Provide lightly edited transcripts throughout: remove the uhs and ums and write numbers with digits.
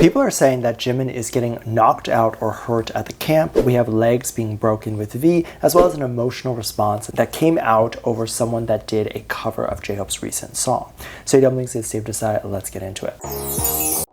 People are saying that Jimin is getting knocked out or hurt at the camp. We have legs being broken with V, as well as an emotional response that came out over someone that did a cover of J-Hope's recent song. So Dumplings, it's safe to say, let's get into it.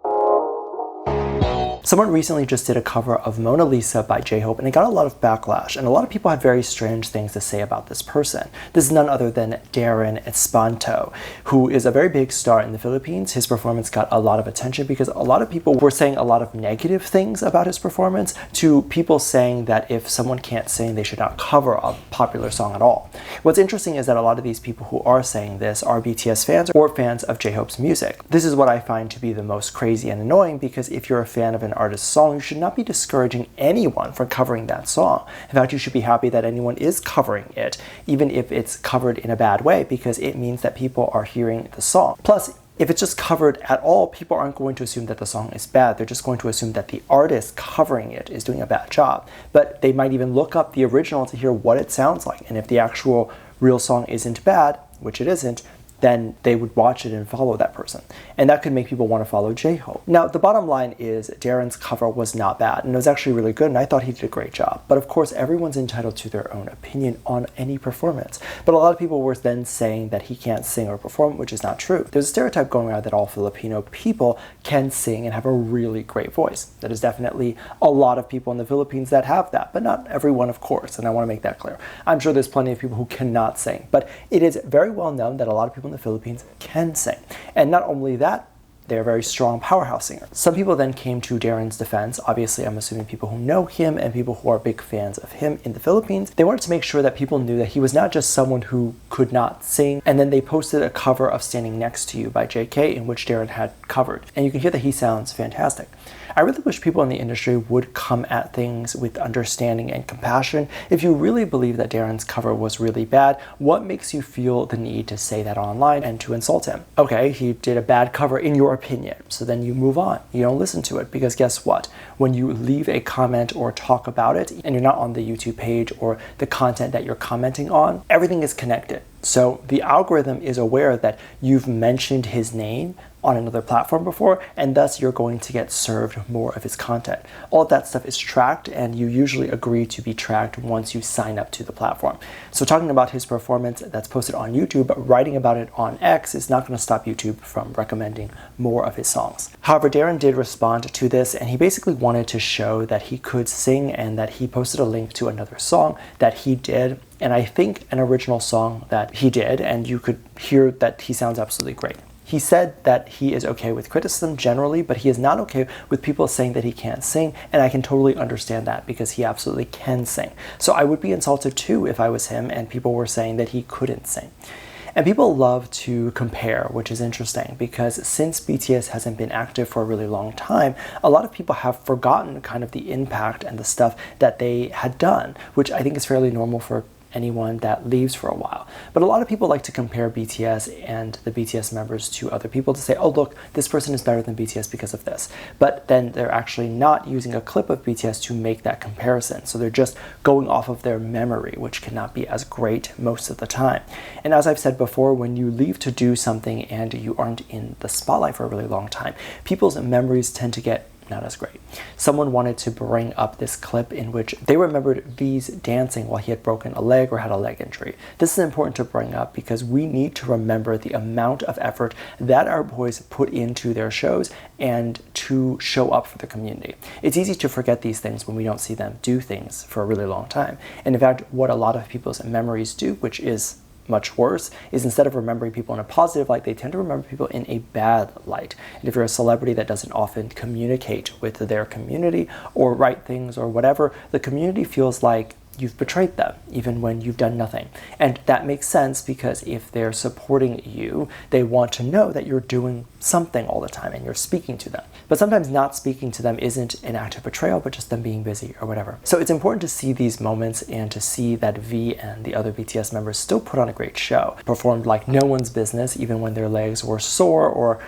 Someone recently just did a cover of Mona Lisa by J-Hope, and it got a lot of backlash, and a lot of people had very strange things to say about this person. This is none other than Darren Espanto, who is a very big star in the Philippines. His performance got a lot of attention because a lot of people were saying a lot of negative things about his performance, to people saying that if someone can't sing, they should not cover a popular song at all. What's interesting is that a lot of these people who are saying this are BTS fans or fans of J-Hope's music. This is what I find to be the most crazy and annoying, because if you're a fan of an artist's song, you should not be discouraging anyone from covering that song. In fact, you should be happy that anyone is covering it, even if it's covered in a bad way, because it means that people are hearing the song. Plus, if it's just covered at all, people aren't going to assume that the song is bad. They're just going to assume that the artist covering it is doing a bad job. But they might even look up the original to hear what it sounds like. And if the actual real song isn't bad, which it isn't, then they would watch it and follow that person. And that could make people want to follow J-Hope. Now, the bottom line is Darren's cover was not bad, and it was actually really good, and I thought he did a great job. But of course, everyone's entitled to their own opinion on any performance. But a lot of people were then saying that he can't sing or perform, which is not true. There's a stereotype going around that all Filipino people can sing and have a really great voice. That is definitely a lot of people in the Philippines that have that, but not everyone, of course, and I want to make that clear. I'm sure there's plenty of people who cannot sing, but it is very well known that a lot of people in the Philippines can sing. And not only that, they're very strong powerhouse singers. Some people then came to Darren's defense. Obviously, I'm assuming people who know him and people who are big fans of him in the Philippines. They wanted to make sure that people knew that he was not just someone who could not sing. And then they posted a cover of Standing Next to You by JK, in which Darren had covered. And you can hear that he sounds fantastic. I really wish people in the industry would come at things with understanding and compassion. If you really believe that Darren's cover was really bad, what makes you feel the need to say that online and to insult him? Okay, he did a bad cover in your opinion, so then you move on. You don't listen to it, because guess what? When you leave a comment or talk about it, and you're not on the YouTube page or the content that you're commenting on, everything is connected. So the algorithm is aware that you've mentioned his name on another platform before, and thus you're going to get served more of his content. All of that stuff is tracked, and you usually agree to be tracked once you sign up to the platform. So talking about his performance that's posted on YouTube, but writing about it on X is not going to stop YouTube from recommending more of his songs. However, Darren did respond to this, and he basically wanted to show that he could sing, and that he posted a link to another song that he did, and I think an original song that he did, and you could hear that he sounds absolutely great. He said that he is okay with criticism generally, but he is not okay with people saying that he can't sing, and I can totally understand that, because he absolutely can sing. So I would be insulted too if I was him and people were saying that he couldn't sing. And people love to compare, which is interesting, because since BTS hasn't been active for a really long time, a lot of people have forgotten kind of the impact and the stuff that they had done, which I think is fairly normal for anyone that leaves for a while. But a lot of people like to compare BTS and the BTS members to other people to say, oh look, this person is better than BTS because of this. But then they're actually not using a clip of BTS to make that comparison. So they're just going off of their memory, which cannot be as great most of the time. And as I've said before, when you leave to do something and you aren't in the spotlight for a really long time, people's memories tend to get not as great. Someone wanted to bring up this clip in which they remembered V's dancing while he had broken a leg or had a leg injury. This is important to bring up because we need to remember the amount of effort that our boys put into their shows and to show up for the community. It's easy to forget these things when we don't see them do things for a really long time. And in fact, what a lot of people's memories do, which is much worse, is instead of remembering people in a positive light, they tend to remember people in a bad light. And if you're a celebrity that doesn't often communicate with their community or write things or whatever, the community feels like you've betrayed them, even when you've done nothing. And that makes sense, because if they're supporting you, they want to know that you're doing something all the time and you're speaking to them. But sometimes not speaking to them isn't an act of betrayal, but just them being busy or whatever. So it's important to see these moments and to see that V and the other BTS members still put on a great show, performed like no one's business, even when their legs were sore or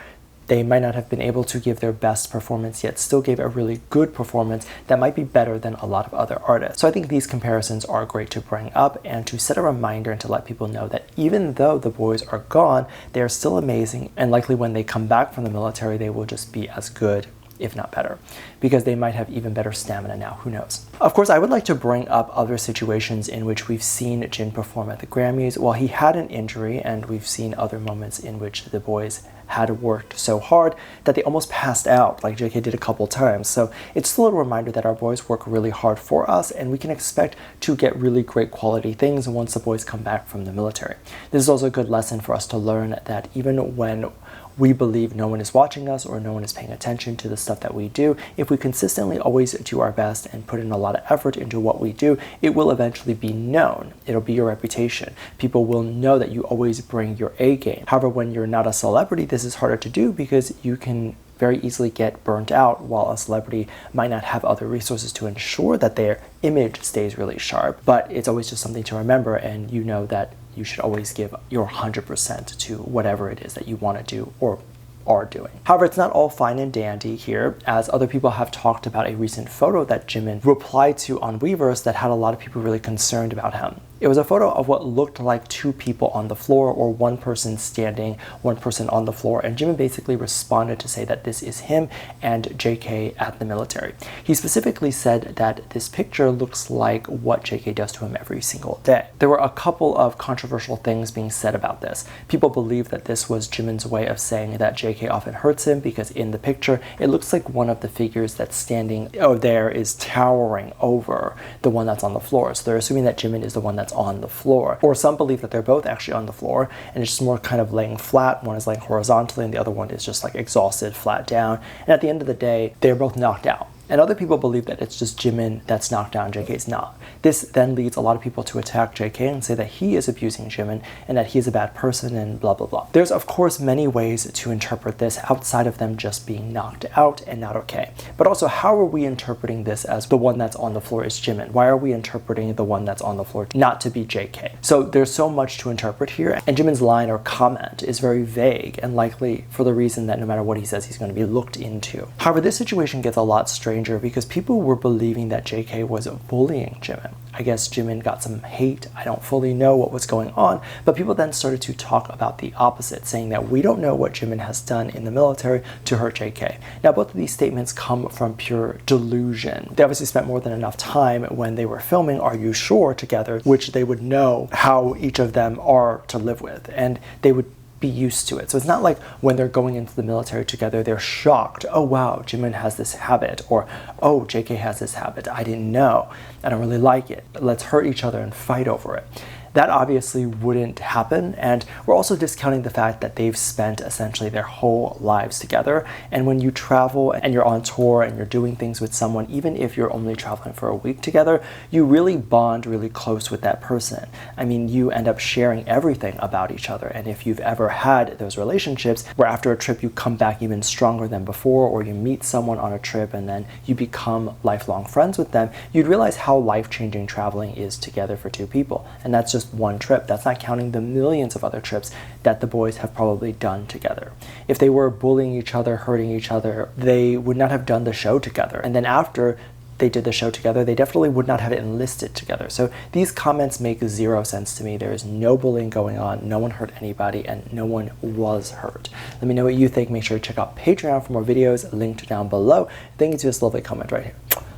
they might not have been able to give their best performance, yet still gave a really good performance that might be better than a lot of other artists. So I think these comparisons are great to bring up and to set a reminder and to let people know that even though the boys are gone, they are still amazing, and likely when they come back from the military, they will just be as good if not better, because they might have even better stamina now, who knows. Of course, I would like to bring up other situations in which we've seen Jin perform at the Grammys. While he had an injury, and we've seen other moments in which the boys had worked so hard that they almost passed out, like JK did a couple times. So it's still a reminder that our boys work really hard for us, and we can expect to get really great quality things once the boys come back from the military. This is also a good lesson for us to learn that even when we believe no one is watching us or no one is paying attention to the stuff that we do, if we consistently always do our best and put in a lot of effort into what we do, it will eventually be known. It'll be your reputation. People will know that you always bring your A game. However, when you're not a celebrity, this is harder to do because you can very easily get burnt out, while a celebrity might not have other resources to ensure that their image stays really sharp. But it's always just something to remember, and you know that you should always give your 100% to whatever it is that you want to do or are doing. However, it's not all fine and dandy here, as other people have talked about a recent photo that Jimin replied to on Weverse that had a lot of people really concerned about him. It was a photo of what looked like two people on the floor, or one person standing, one person on the floor, and Jimin basically responded to say that this is him and JK at the military. He specifically said that this picture looks like what JK does to him every single day. There were a couple of controversial things being said about this. People believe that this was Jimin's way of saying that JK often hurts him, because in the picture it looks like one of the figures that's standing there is towering over the one that's on the floor. So they're assuming that Jimin is the one that's on the floor. Or some believe that they're both actually on the floor and it's just more kind of laying flat. One is laying horizontally and the other one is just like exhausted, flat down. And at the end of the day, they're both knocked out. And other people believe that it's just Jimin that's knocked down, JK's not. This then leads a lot of people to attack JK and say that he is abusing Jimin and that he's a bad person and blah, blah, blah. There's of course many ways to interpret this outside of them just being knocked out and not okay. But also, how are we interpreting this as the one that's on the floor is Jimin? Why are we interpreting the one that's on the floor not to be JK? So there's so much to interpret here, and Jimin's line or comment is very vague, and likely for the reason that no matter what he says, he's going to be looked into. However, this situation gets a lot stranger because people were believing that JK was bullying Jimin. I guess Jimin got some hate. I don't fully know what was going on, but people then started to talk about the opposite, saying that we don't know what Jimin has done in the military to hurt JK. Now, both of these statements come from pure delusion. They obviously spent more than enough time when they were filming Are You Sure together, which they would know how each of them are to live with, and they would be used to it. So it's not like when they're going into the military together, they're shocked. Oh wow, Jimin has this habit, or oh, JK has this habit. I didn't know. I don't really like it. Let's hurt each other and fight over it. That obviously wouldn't happen, and we're also discounting the fact that they've spent essentially their whole lives together. And when you travel and you're on tour and you're doing things with someone, even if you're only traveling for a week together, you really bond really close with that person. I mean, you end up sharing everything about each other, and if you've ever had those relationships where after a trip you come back even stronger than before, or you meet someone on a trip and then you become lifelong friends with them, you'd realize how life-changing traveling is together for two people. And that's just one trip. That's not counting the millions of other trips that the boys have probably done together. If they were bullying each other, hurting each other, they would not have done the show together. And then after they did the show together, they definitely would not have enlisted together. So these comments make zero sense to me. There is no bullying going on. No one hurt anybody, and no one was hurt. Let me know what you think. Make sure to check out Patreon for more videos linked down below. Thank you to this lovely comment right here.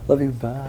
Love you. Bye.